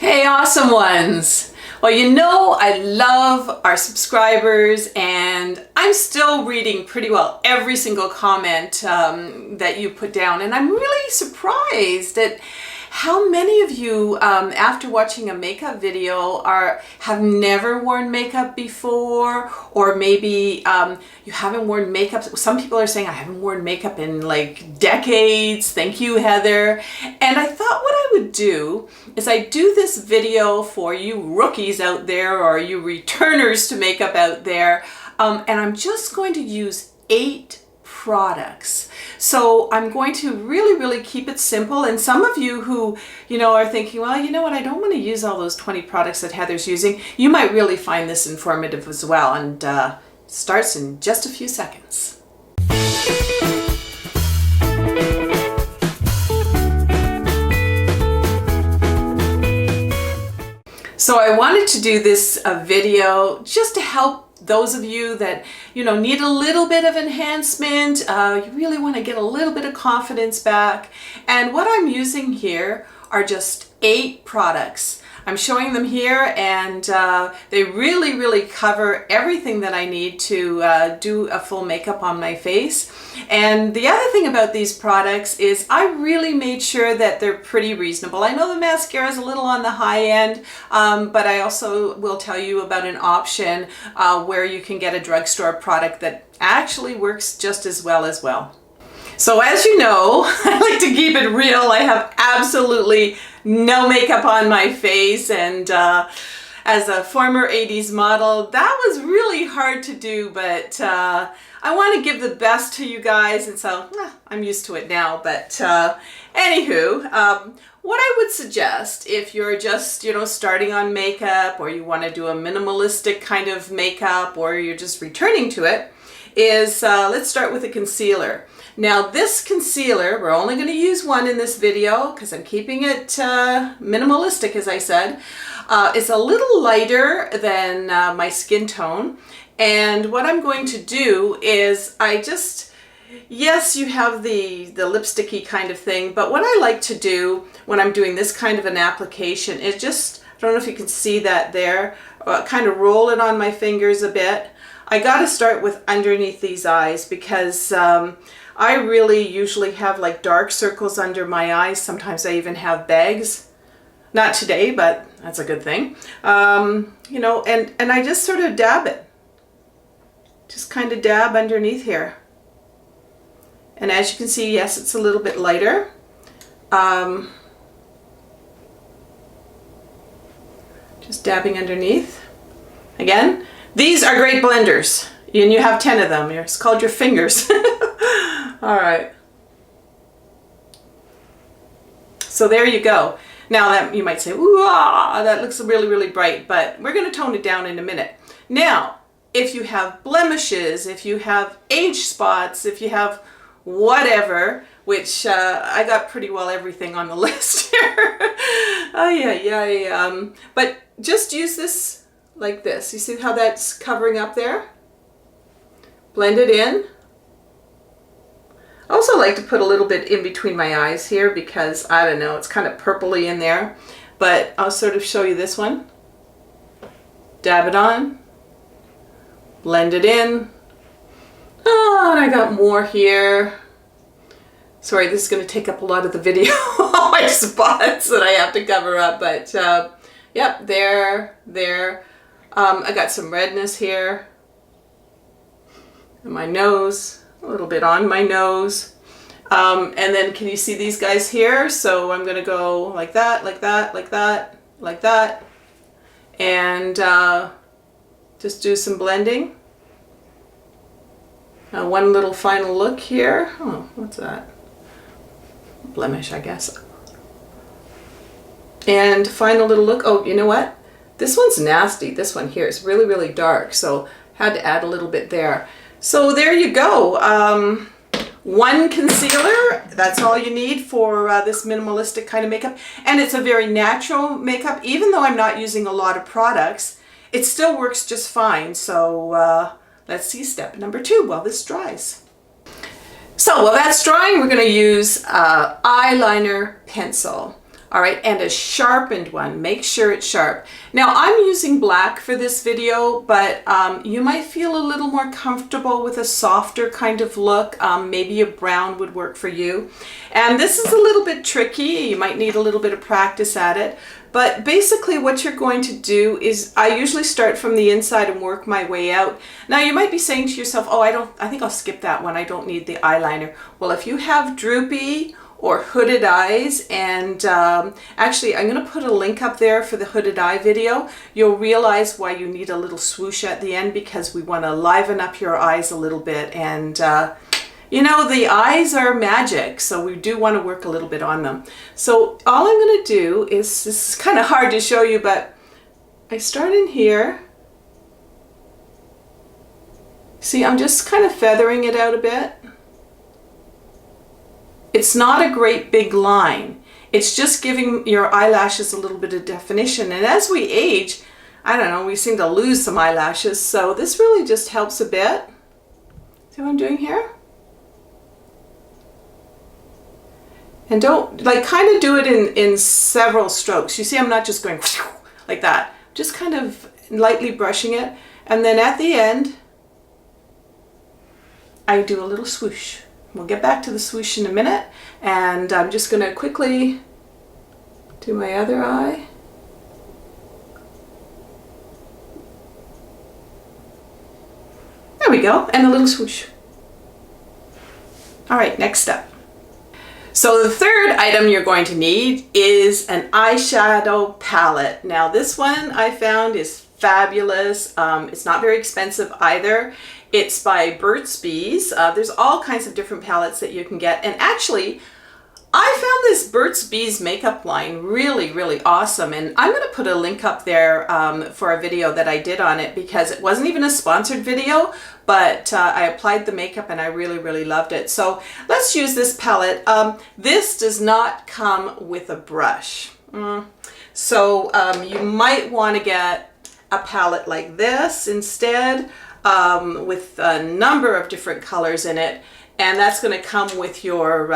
Hey, awesome ones! Well, you know I love our subscribers, and I'm still reading pretty well every single comment that you put down, and I'm really surprised at how many of you, after watching a makeup video, have never worn makeup before, or maybe you haven't worn makeup. Some people are saying, I haven't worn makeup in like decades. Thank you, Heather. And I thought what I would do is I do this video for you rookies out there, or you returners to makeup out there, and I'm just going to use 8 products. So I'm going to really keep it simple. And some of you who, are thinking, well, you know what, I don't want to use all those 20 products that Heather's using, you might really find this informative as well. And it starts in just a few seconds. So I wanted to do this video just to help those of you that need a little bit of enhancement. You really want to get a little bit of confidence back. And what I'm using here are just 8 products. I'm showing them here, and they really cover everything that I need to do a full makeup on my face. And the other thing about these products is I really made sure that they're pretty reasonable. I know the mascara is a little on the high end, but I also will tell you about an option where you can get a drugstore product that actually works just as well. So as you know, I like to keep it real. I have absolutely no makeup on my face, and as a former 80s model, that was really hard to do, but I want to give the best to you guys, and so I'm used to it now. But anywho, what I would suggest if you're just starting on makeup, or you want to do a minimalistic kind of makeup, or you're just returning to it, is let's start with a concealer. Now this concealer, we're only going to use one in this video because I'm keeping it minimalistic, as I said. It's a little lighter than my skin tone, and what I'm going to do is yes, you have the lipsticky kind of thing, but what I like to do when I'm doing this kind of an application is just, I don't know if you can see that there, kind of roll it on my fingers a bit. I got to start with underneath these eyes because I really usually have like dark circles under my eyes. Sometimes I even have bags. Not today, but that's a good thing. And I just sort of dab it. Just kind of dab underneath here. And as you can see, yes, it's a little bit lighter. Just dabbing underneath. Again, these are great blenders. And you have 10 of them. It's called your fingers. All right. So there you go. Now that you might say, ooh, that looks really bright, but we're going to tone it down in a minute. Now, if you have blemishes, if you have age spots, if you have whatever, which I got pretty well everything on the list here. But just use this like this. You see how that's covering up there? Blend it in. I also like to put a little bit in between my eyes here because, I don't know, it's kind of purpley in there. But I'll sort of show you this one. Dab it on. Blend it in. Oh, and I got more here. Sorry, this is going to take up a lot of the video. All my spots that I have to cover up. But, yep, there. I got some redness here. And my nose, a little bit on my nose. And then can you see these guys here? So I'm going to go like that, like that, like that, like that. And just do some blending. Now one little final look here. Oh, what's that? Blemish, I guess. And final little look. Oh, you know what? This one's nasty. This one here is really dark. So had to add a little bit there. So there you go. One concealer, that's all you need for this minimalistic kind of makeup. And it's a very natural makeup. Even though I'm not using a lot of products, it still works just fine. So let's see step number 2 while this dries. So while that's drying, we're going to use eyeliner pencil. All right, and a sharpened one. Make sure it's sharp. Now I'm using black for this video, but you might feel a little more comfortable with a softer kind of look. Maybe a brown would work for you. And this is a little bit tricky. You might need a little bit of practice at it. But basically what you're going to do is, I usually start from the inside and work my way out. Now you might be saying to yourself, oh, I think I'll skip that one. I don't need the eyeliner. Well, if you have droopy or hooded eyes, and actually I'm going to put a link up there for the hooded eye video. You'll realize why you need a little swoosh at the end, because we want to liven up your eyes a little bit. And you know, the eyes are magic, so we do want to work a little bit on them. So all I'm going to do is, this is kind of hard to show you, but I start in here. See, I'm just kind of feathering it out a bit. It's not a great big line. It's just giving your eyelashes a little bit of definition. And as we age, I don't know, we seem to lose some eyelashes. So this really just helps a bit. See what I'm doing here? And don't, like, kind of do it in several strokes. You see, I'm not just going like that. Just kind of lightly brushing it. And then at the end, I do a little swoosh. We'll get back to the swoosh in a minute, and I'm just going to quickly do my other eye. There we go, and a little swoosh. All right, next up. So the third item you're going to need is an eyeshadow palette. Now this one I found is fabulous. It's not very expensive either. It's by Burt's Bees. There's all kinds of different palettes that you can get. And actually, I found this Burt's Bees makeup line really, really awesome. And I'm going to put a link up there for a video that I did on it, because it wasn't even a sponsored video, but I applied the makeup and I really, really loved it. So let's use this palette. This does not come with a brush. So you might want to get a palette like this instead, with a number of different colors in it, and that's going to come with your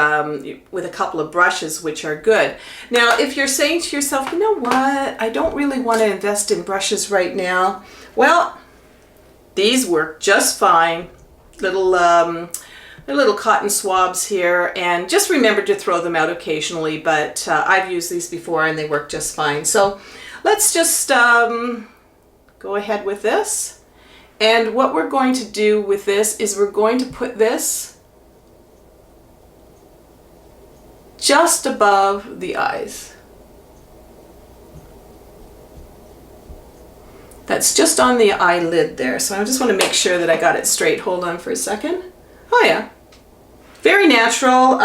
with a couple of brushes, which are good. Now if you're saying to yourself, you know what, I don't really want to invest in brushes right now, well, these work just fine. Little cotton swabs here, and just remember to throw them out occasionally, but I've used these before and they work just fine. So let's just go ahead with this. And what we're going to do with this is we're going to put this just above the eyes. That's just on the eyelid there. So I just want to make sure that I got it straight. Hold on for a second. Oh yeah. Very natural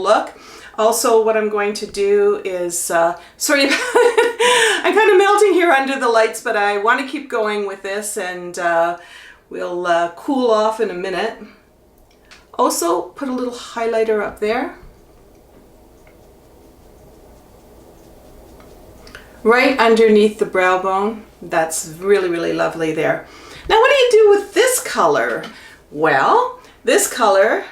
look. Also, what I'm going to do is, sorry, I'm kind of melting here under the lights, but I want to keep going with this, and we'll cool off in a minute. Also, put a little highlighter up there. Right underneath the brow bone. That's really, really lovely there. Now, what do you do with this color? Well, this color,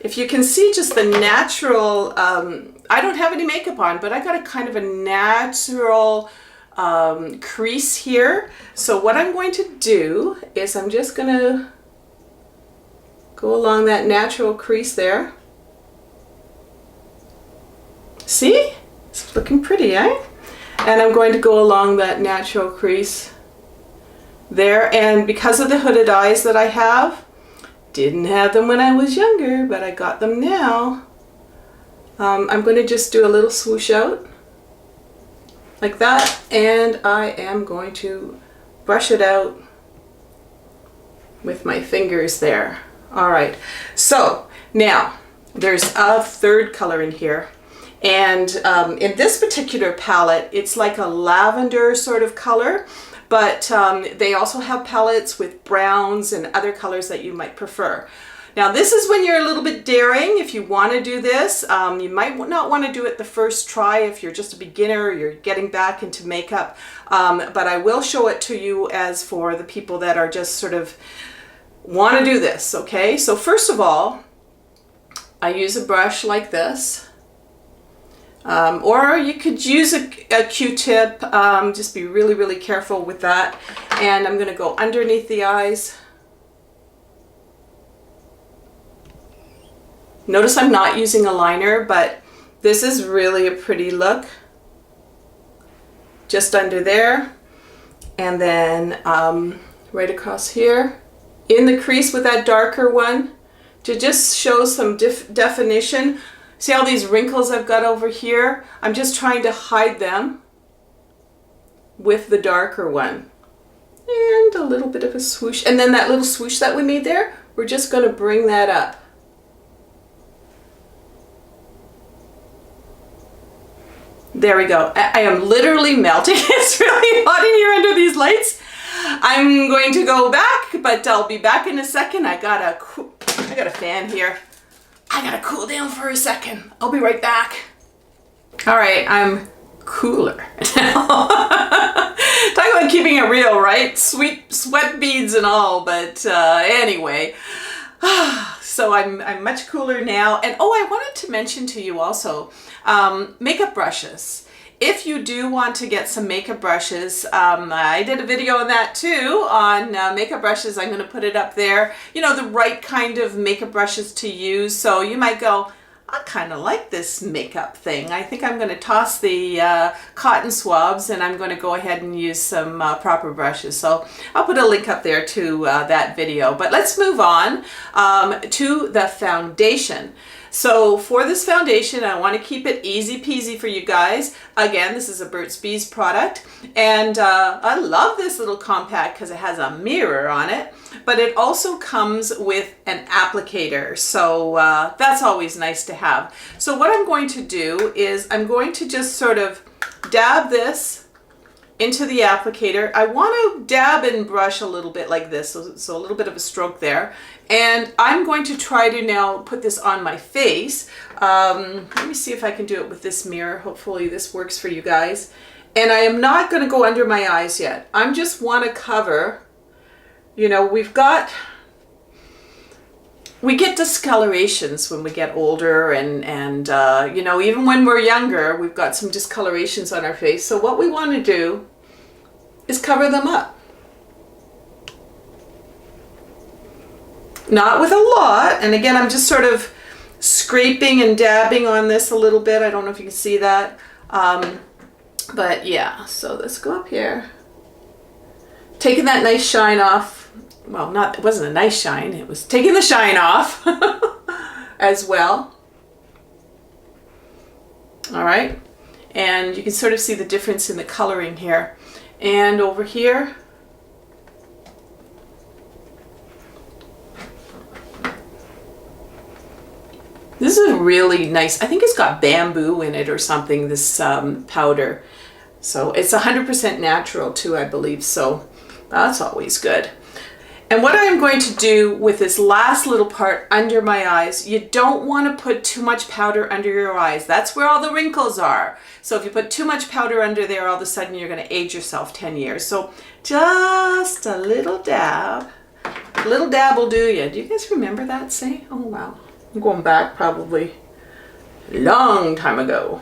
if you can see just the natural, I don't have any makeup on, but I got a kind of a natural crease here. So what I'm going to do is I'm just going to go along that natural crease there. See? It's looking pretty, eh? And I'm going to go along that natural crease there. And because of the hooded eyes that I have, didn't have them when I was younger, but I got them now. I'm going to just do a little swoosh out like that, and I am going to brush it out with my fingers there. All right, so now there's a third color in here, and in this particular palette, it's like a lavender sort of color. But they also have palettes with browns and other colors that you might prefer. Now this is when you're a little bit daring. If you want to do this, you might not want to do it the first try if you're just a beginner or you're getting back into makeup. But I will show it to you as for the people that are just sort of want to do this, okay? So first of all, I use a brush like this. Or you could use a Q-tip. Just be really, really careful with that. And I'm going to go underneath the eyes. Notice I'm not using a liner, but this is really a pretty look. Just under there. And then right across here in the crease with that darker one to just show some definition. See all these wrinkles I've got over here? I'm just trying to hide them with the darker one. And a little bit of a swoosh. And then that little swoosh that we made there, we're just going to bring that up. There we go. I am literally melting. It's really hot in here under these lights. I'm going to go back, but I'll be back in a second. I got a fan here. I gotta cool down for a second. I'll be right back. All right, I'm cooler now. Talk about keeping it real, right? Sweet sweat beads and all, but anyway. So I'm much cooler now. And oh, I wanted to mention to you also, makeup brushes. If you do want to get some makeup brushes, I did a video on that too, on makeup brushes. I'm going to put it up there. You know, the right kind of makeup brushes to use. So you might go, I kind of like this makeup thing. I think I'm going to toss the cotton swabs and I'm going to go ahead and use some proper brushes. So I'll put a link up there to that video. But let's move on to the foundation. So for this foundation, I want to keep it easy peasy for you guys. Again, this is a Burt's Bees product. And I love this little compact because it has a mirror on it. But it also comes with an applicator. So that's always nice to have. So what I'm going to do is I'm going to just sort of dab this into the applicator. I want to dab and brush a little bit like this, so a little bit of a stroke there. And I'm going to try to now put this on my face. Let me see if I can do it with this mirror. Hopefully this works for you guys. And I am not going to go under my eyes yet. I just want to cover, you know, we get discolorations when we get older and you know, even when we're younger, we've got some discolorations on our face. So what we want to do is cover them up. Not with a lot. And again, I'm just sort of scraping and dabbing on this a little bit. I don't know if you can see that. But yeah, so let's go up here. Taking that nice shine off. Well, it wasn't a nice shine. It was taking the shine off as well. All right. And you can sort of see the difference in the coloring here. And over here. This is really nice. I think it's got bamboo in it or something, this powder. So it's 100% natural too, I believe. So that's always good. And what I'm going to do with this last little part under my eyes, you don't want to put too much powder under your eyes. That's where all the wrinkles are. So if you put too much powder under there, all of a sudden you're going to age yourself 10 years. So just a little dab. A little dab will do you. Do you guys remember that saying? Oh, wow. I'm going back probably a long time ago.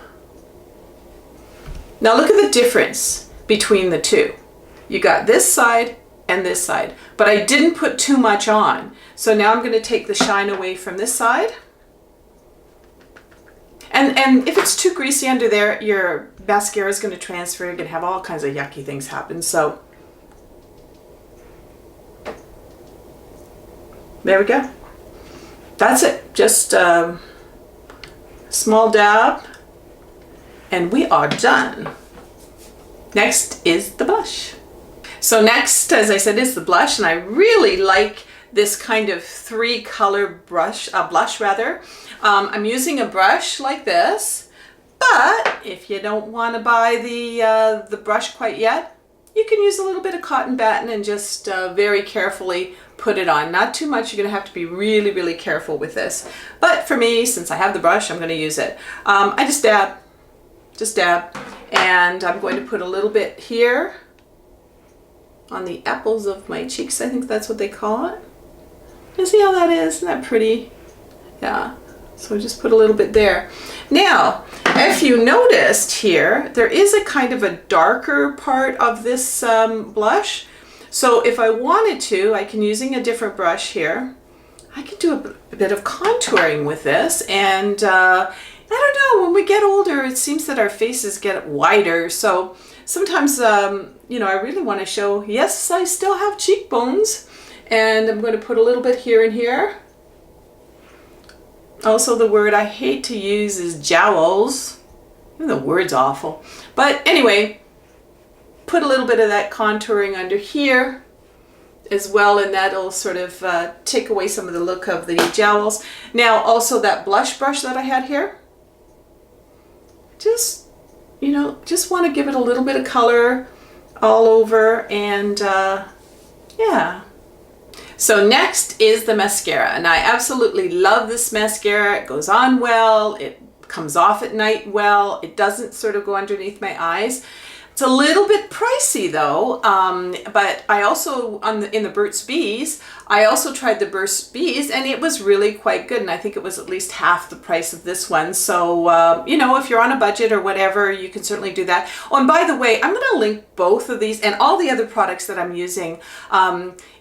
Now look at the difference between the two. You got this side and this side, but I didn't put too much on. So now I'm going to take the shine away from this side. And if it's too greasy under there, your mascara is going to transfer. You're going to have all kinds of yucky things happen. So there we go. That's it. Just a small dab and we are done. Next is the blush. So next, as I said, is the blush, and I really like this kind of 3-color blush rather. I'm using a brush like this, but if you don't want to buy the brush quite yet, you can use a little bit of cotton batting and just very carefully put it on. Not too much. You're going to have to be really, really careful with this. But for me, since I have the brush, I'm going to use it. I just dab, and I'm going to put a little bit here on the apples of my cheeks. I think that's what they call it. You see how that is? Isn't that pretty? Yeah. So just put a little bit there. Now, if you noticed here, there is a kind of a darker part of this blush. So if I wanted to, I can, using a different brush here, I can do a bit of contouring with this. And I don't know, when we get older, it seems that our faces get wider. So sometimes, you know, I really want to show, yes, I still have cheekbones. And I'm going to put a little bit here and here. Also, the word I hate to use is jowls. The word's awful. But anyway, put a little bit of that contouring under here as well, and that'll sort of take away some of the look of the jowls. Now, also that blush brush that I had here, just, you know, just want to give it a little bit of color all over, and yeah. So next is the mascara, and I absolutely love this mascara. It goes on well, it comes off at night well, it doesn't sort of go underneath my eyes. It's a little bit pricey though, but I also, in the Burt's Bees, I also tried the Burt's Bees, and it was really quite good, and I think it was at least half the price of this one. So, you know, if you're on a budget or whatever, you can certainly do that. Oh, and by the way, I'm going to link both of these and all the other products that I'm using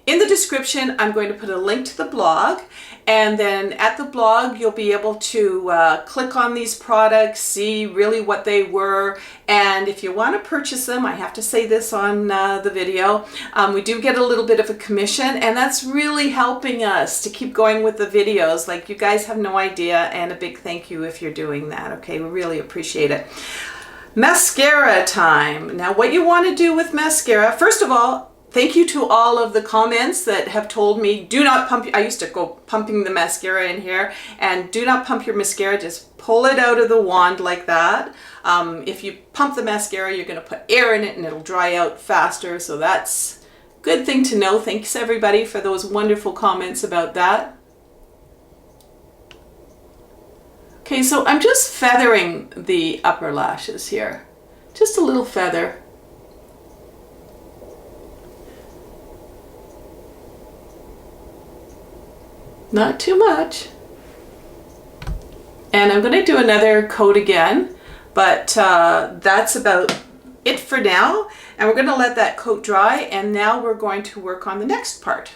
in the description. I'm going to put a link to the blog, and then at the blog you'll be able to click on these products, see really what they were, and if you want to purchase them, I have to say this on the video, we do get a little bit of a commission, and that's really helping us to keep going with the videos. Like, you guys have no idea, and a big thank you if you're doing that. Okay, we really appreciate it. Mascara time. Now, what you want to do with mascara, first of all, thank you to all of the comments that have told me, do not pump. I used to go pumping the mascara in here, and do not pump your mascara, just pull it out of the wand like that. If you pump the mascara, you're going to put air in it and it'll dry out faster. So that's a good thing to know. Thanks everybody for those wonderful comments about that. Okay, so I'm just feathering the upper lashes here. Just a little feather. Not too much. And I'm going to do another coat again, but that's about it for now. And we're going to let that coat dry, and now we're going to work on the next part.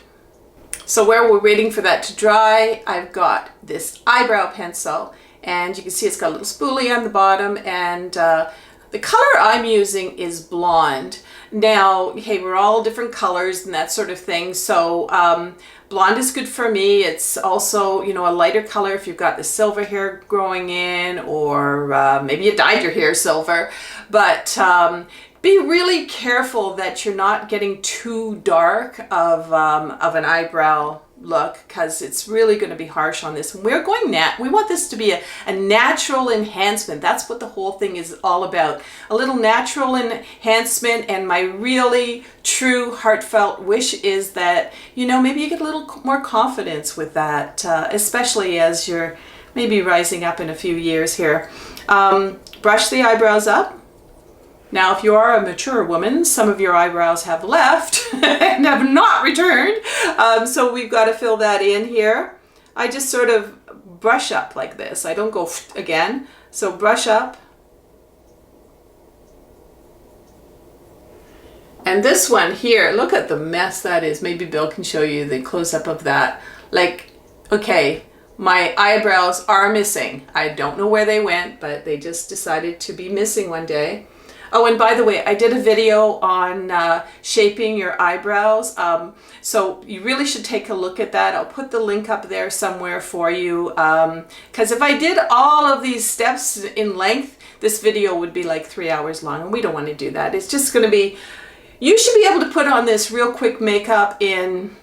So while we're waiting for that to dry, I've got this eyebrow pencil, and you can see it's got a little spoolie on the bottom, and the color I'm using is blonde. Now, hey, we're all different colors and that sort of thing, so blonde is good for me. It's also, you know, a lighter color if you've got the silver hair growing in, or maybe you dyed your hair silver. But be really careful that you're not getting too dark of an eyebrow look, because it's really going to be harsh on this. We're going we want this to be a natural enhancement. That's what the whole thing is all about. A little natural enhancement, and my really true heartfelt wish is that, you know, maybe you get a little more confidence with that, especially as you're maybe rising up in a few years here. Brush the eyebrows up. Now, if you are a mature woman, some of your eyebrows have left and have not returned. So we've got to fill that in here. I just sort of brush up like this. I don't go again. So brush up. And this one here, look at the mess that is. Maybe Bill can show you the close-up of that. Like, okay, my eyebrows are missing. I don't know where they went, but they just decided to be missing one day. Oh, and by the way, I did a video on shaping your eyebrows, so you really should take a look at that. I'll put the link up there somewhere for you, because if I did all of these steps in length, this video would be like 3 hours long, and we don't want to do that. It's just going to be, you should be able to put on this real quick makeup in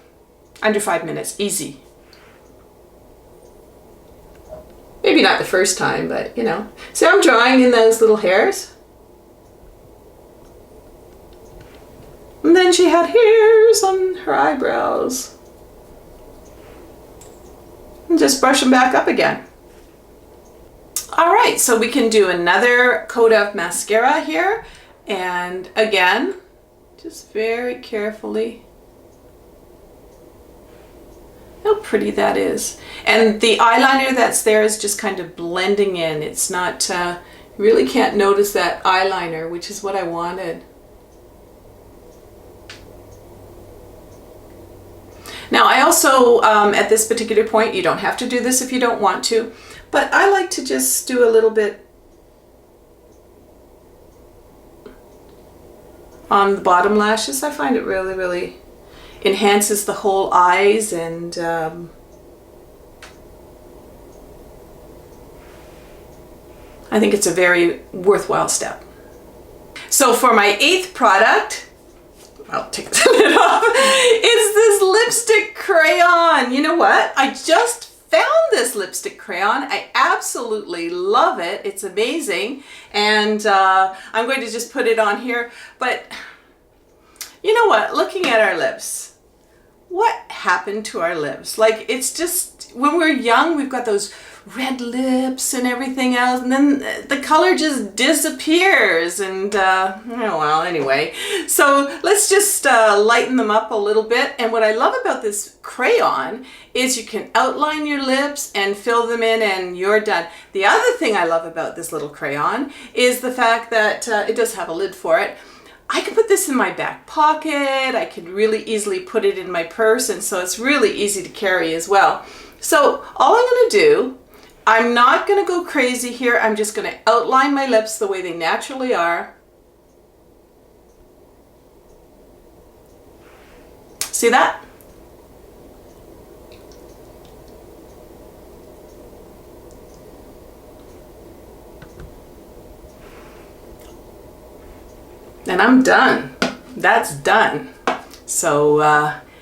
under 5 minutes, easy. Maybe not the first time, but you know. See, I'm drawing in those little hairs. And then she had hairs on her eyebrows. And just brush them back up again. All right, so we can do another coat of mascara here. And again, just very carefully. How pretty that is. And the eyeliner that's there is just kind of blending in. It's not, you really can't notice that eyeliner, which is what I wanted. Now I also, at this particular point, you don't have to do this if you don't want to, but I like to just do a little bit on the bottom lashes. I find it really, really enhances the whole eyes, and I think it's a very worthwhile step. So for my 8th product, I'll take the lid off, it's this lipstick crayon. You know what? I just found this lipstick crayon. I absolutely love it. It's amazing. And I'm going to just put it on here. But you know what? Looking at our lips, what happened to our lips? Like, it's just, when we're young, we've got those red lips and everything else, and then the color just disappears, and oh well, anyway. So let's just lighten them up a little bit. And what I love about this crayon is you can outline your lips and fill them in, and you're done. The other thing I love about this little crayon is the fact that it does have a lid for it. I could put this in my back pocket. I could really easily put it in my purse, and so it's really easy to carry as well. So all I'm going to do, I'm not going to go crazy here. I'm just going to outline my lips the way they naturally are. See that? And I'm done. That's done. So,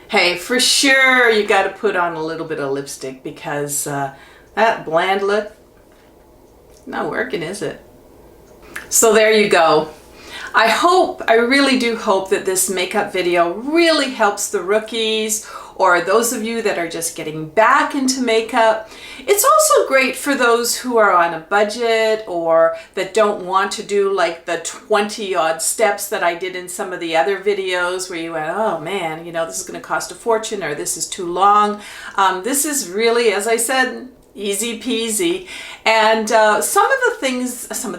hey, for sure you got to put on a little bit of lipstick, because that bland look, not working, is it? So there you go. I really do hope that this makeup video really helps the rookies, or those of you that are just getting back into makeup. It's also great for those who are on a budget, or that don't want to do like the 20 odd steps that I did in some of the other videos where you went, oh man, you know, this is going to cost a fortune, or this is too long. This is really, as I said, easy peasy. And some of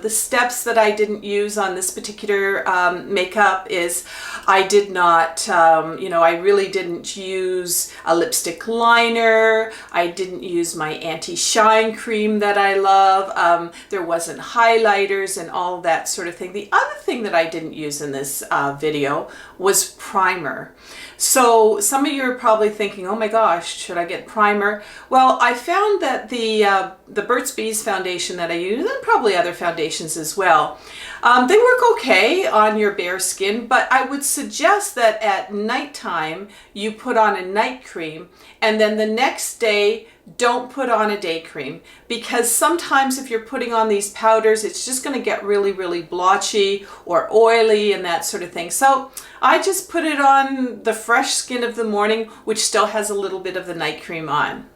the steps that I didn't use on this particular makeup is I did not, I really didn't use a lipstick liner. I didn't use my anti-shine cream that I love. There wasn't highlighters and all that sort of thing. The other thing that I didn't use in this video was primer. So some of you are probably thinking, oh my gosh, should I get primer? Well, I found that the Burt's Bees foundation that I use, and probably other foundations as well, they work okay on your bare skin, but I would suggest that at nighttime you put on a night cream, and then the next day don't put on a day cream, because sometimes if you're putting on these powders, it's just going to get really, really blotchy or oily and that sort of thing. So I just put it on the fresh skin of the morning, which still has a little bit of the night cream on.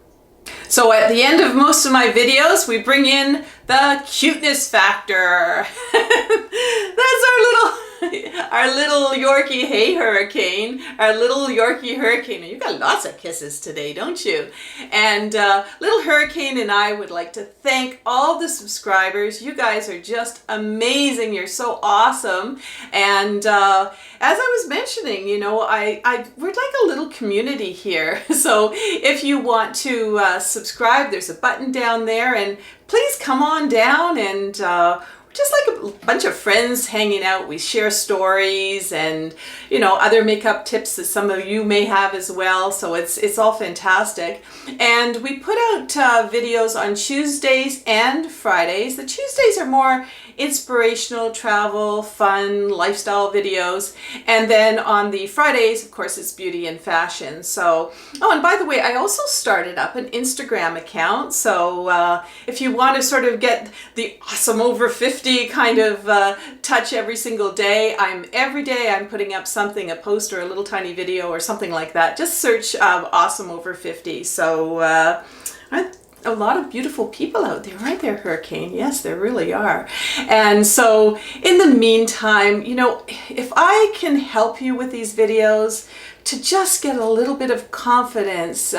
So at the end of most of my videos, we bring in the cuteness factor. That's our little Yorkie Hey Hurricane, our little Yorkie Hurricane. You got lots of kisses today, don't you? And little Hurricane and I would like to thank all the subscribers. You guys are just amazing. You're so awesome. And as I was mentioning, you know, we're like a little community here. So if you want to subscribe, there's a button down there, and please come on down, and just like a bunch of friends hanging out. We share stories and, you know, other makeup tips that some of you may have as well. So it's all fantastic. And we put out videos on Tuesdays and Fridays. The Tuesdays are more inspirational, travel, fun, lifestyle videos. And then on the Fridays, of course, it's beauty and fashion. So, oh, and by the way, I also started up an Instagram account. So if you want to sort of get the awesome over 50 kind of touch every single day, every day I'm putting up something, a post or a little tiny video or something like that. Just search awesome over 50. So a lot of beautiful people out there, aren't there, Hurricane? Yes, there really are. And so in the meantime, you know, if I can help you with these videos to just get a little bit of confidence,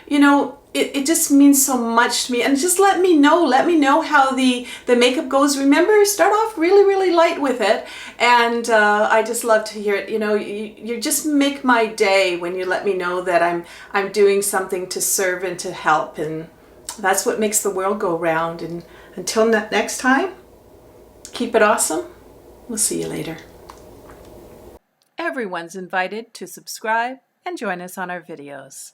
you know, it just means so much to me. And just let me know how the makeup goes. Remember, start off really light with it. And I just love to hear it. You know, you just make my day when you let me know that I'm doing something to serve and to help. And that's what makes the world go round. And until next time, keep it awesome. We'll see you later. Everyone's invited to subscribe and join us on our videos.